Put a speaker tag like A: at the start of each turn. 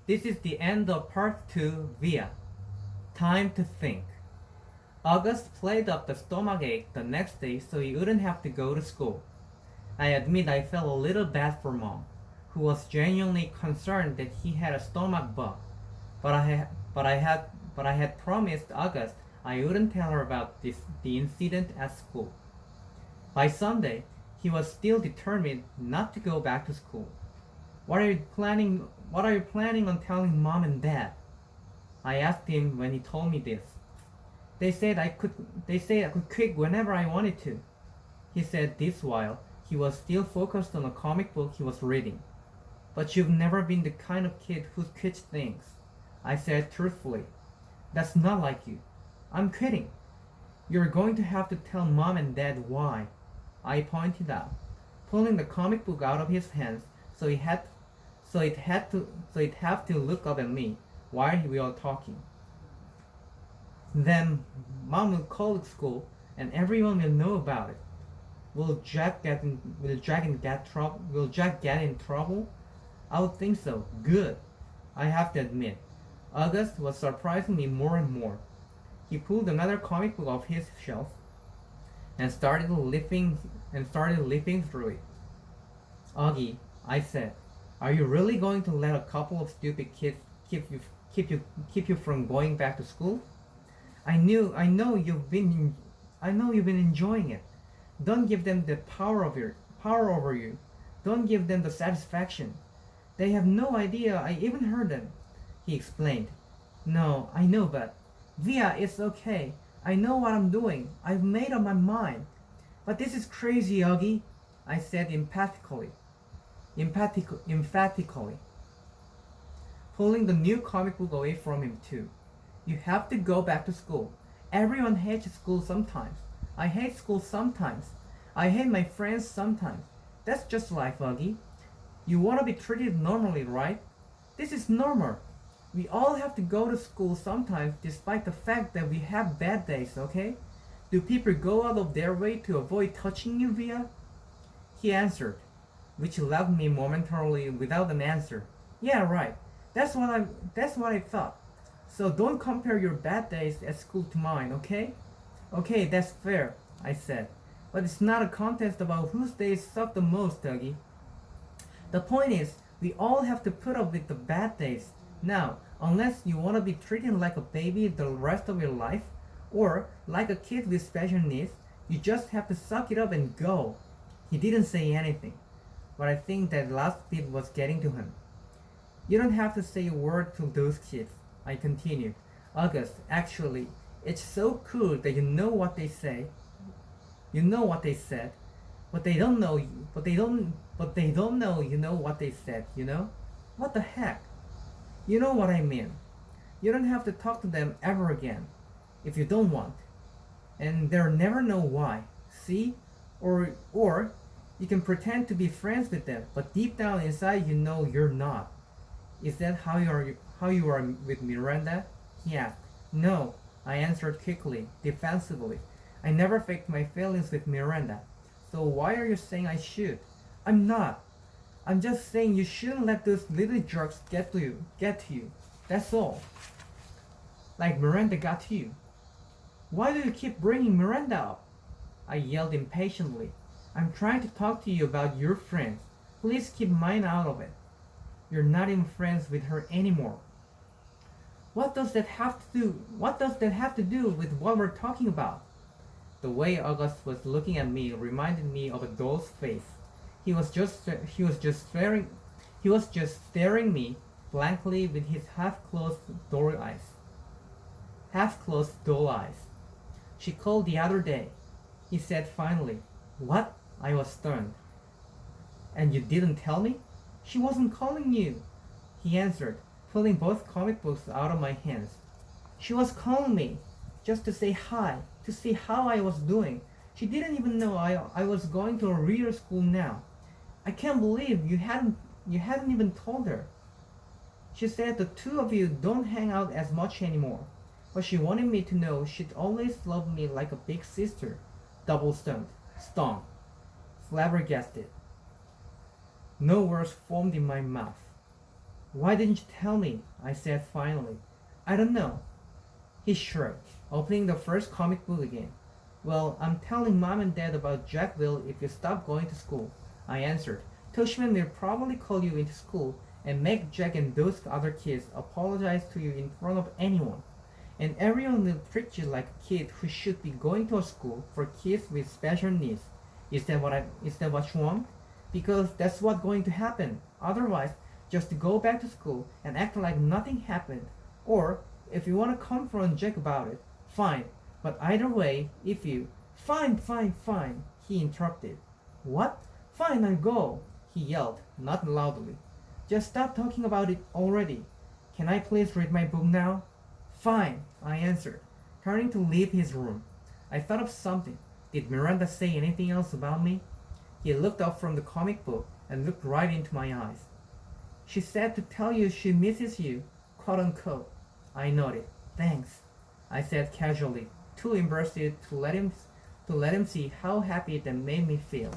A: This is the end of part 2 via Time to Think. August played up the stomachache the next day so he wouldn't have to go to school. I admit I felt a little bad for Mom, who was genuinely concerned that he had a stomach bug. But I had promised August I wouldn't tell her about the incident at school. By Sunday, he was still determined not to go back to school. What are you planning on telling Mom and Dad? I asked him when he told me this. They said I could quit whenever I wanted to. He said this while he was still focused on a comic book he was reading. But you've never been the kind of kid who quits things, I said truthfully. That's not like you. I'm quitting. You're going to have to tell Mom and Dad why, I pointed out, pulling the comic book out of his hands so it had to look up at me while we were talking. Then Mom will call the school and everyone will know about it. Will Jack get in trouble? I would think so. Good. I have to admit, August was surprising me more and more. He pulled another comic book off his shelf and started leafing through it. Augie, I said, are you really going to let a couple of stupid kids keep you from going back to school? I know you've been enjoying it. Don't give them the power over you. Don't give them the satisfaction. They have no idea I even heard them, he explained. No, I know, but Via, it's okay. I know what I'm doing. I've made up my mind. But this is crazy, Augie, I said emphatically, pulling the new comic book away from him too. You have to go back to school. Everyone hates school sometimes. I hate school sometimes. I hate my friends sometimes. That's just life, Augie. You want to be treated normally, right? This is normal. We all have to go to school sometimes despite the fact that we have bad days, okay? Do people go out of their way to avoid touching you, Via? He answered, which left me momentarily without an answer. Yeah, right. That's what I thought. So don't compare your bad days at school to mine, okay? Okay, that's fair, I said. But it's not a contest about whose days suck the most, Dougie. The point is, we all have to put up with the bad days. Now, unless you want to be treated like a baby the rest of your life, or like a kid with special needs, you just have to suck it up and go. He didn't say anything, but I think that last bit was getting to him. You don't have to say a word to those kids, I continued. August, actually, it's so cool that you know what they say. You know what they said, but they don't know you. But they don't know you know what they said. You know? What the heck? You know what I mean. You don't have to talk to them ever again, if you don't want, and they'll never know why. See? Or you can pretend to be friends with them, but deep down inside you know you're not. Is that how you are with Miranda? He asked. No, I answered quickly, defensively. I never faked my feelings with Miranda. So why are you saying I should? I'm not. I'm just saying you shouldn't let those little jerks get to you. That's all. Like Miranda got to you. Why do you keep bringing Miranda up? I yelled impatiently. I'm trying to talk to you about your friends. Please keep mine out of it. You're not even friends with her anymore. What does that have to do with what we're talking about? The way August was looking at me reminded me of a doll's face. He was just staring me blankly with his half-closed doll eyes. She called the other day. He said finally. What? I was stunned. And you didn't tell me? She wasn't calling you, he answered, pulling both comic books out of my hands. She was calling me, just to say hi, to see how I was doing. She didn't even know I was going to a real school now. I can't believe you hadn't even told her. She said the two of you don't hang out as much anymore, but she wanted me to know she'd always loved me like a big sister. Double stunned, flabbergasted. No words formed in my mouth. Why didn't you tell me? I said finally. I don't know. He shrugged, opening the first comic book again. Well, I'm telling mom and dad about Jackville if you stop going to school, I answered. Tushman will probably call you into school and make Jack and those other kids apologize to you in front of anyone. And everyone will treat you like a kid who should be going to a school for kids with special needs. Is that what you want? Because that's what's going to happen. Otherwise, just go back to school and act like nothing happened. Or if you want to confront Jack about it, fine. But either way, if you fine, fine, fine, he interrupted. What? Fine, I'll go, he yelled, not loudly. Just stop talking about it already. Can I please read my book now? Fine, I answered, turning to leave his room. I thought of something. Did Miranda say anything else about me? He looked up from the comic book and looked right into my eyes. She said to tell you she misses you, quote unquote. I nodded. Thanks, I said casually, too embarrassed to let him see how happy that made me feel.